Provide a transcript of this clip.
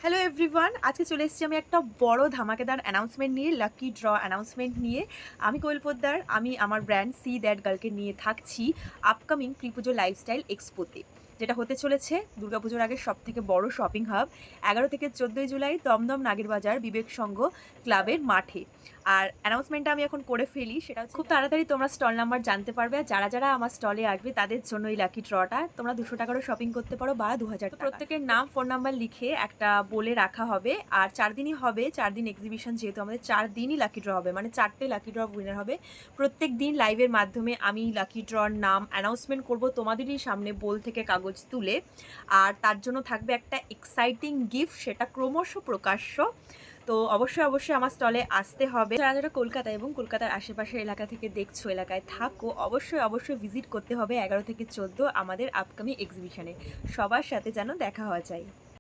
Hello everyone, আজকে চলে এসেছি আমি একটা বড় ধামাকেদার অ্যানাউন্সমেন্ট নিয়ে, লাকি ড্র অ্যানাউন্সমেন্ট নিয়ে। আমি কোয়েল পোদ্দার, আমি আমার ব্র্যান্ড সি দ্যাট গার্লকে নিয়ে থাকছি আপকামিং প্রিপুজো লাইফস্টাইল এক্সপোতে, যেটা হতে চলেছে দুর্গাপুজোর আগে সব থেকে বড় শপিং হাব 11 থেকে 14 জুলাই দমদম নাগেরবাজার বিবেক সংঘ ক্লাবের মাঠে। আর অ্যানাউন্সমেন্টটা আমি এখন করে ফেলি, সেটা খুব তাড়াতাড়ি তোমরা স্টল নাম্বার জানতে পারবে। আর যারা যারা আমার স্টলে আসবে তাদের জন্য এই লাকি ড্রটা, তোমরা 200 টাকারও শপিং করতে পারো বা 2000 টাকা। প্রত্যেকের নাম ফোন নাম্বার লিখে একটা বলে রাখা হবে। আর 4 দিনই হবে, 4 দিন এক্সিবিশন, যেহেতু আমাদের 4 দিনই লাকি ড্র হবে, মানে 4টে লাকি ড্র উইনার হবে। প্রত্যেক দিন লাইভের মাধ্যমে আমি লাকি ড্রর নাম অ্যানাউন্সমেন্ট করব তোমাদেরই সামনে বোল থেকে কাগজ তুলে। আর তার জন্য থাকবে একটা এক্সাইটিং গিফট, সেটা ক্রমশ প্রকাশ্য। তো অবশ্যই অবশ্যই আমার স্টলে আসতে হবে। যারা যারা কলকাতা এবং কলকাতার আশেপাশের এলাকা থেকে দেখছো, এলাকায় থাকো, অবশ্যই অবশ্যই ভিজিট করতে হবে 11 থেকে 14 আমাদের আপকামিং এক্সিবিশনে। সবার সাথে যেন দেখা হওয়া যায়।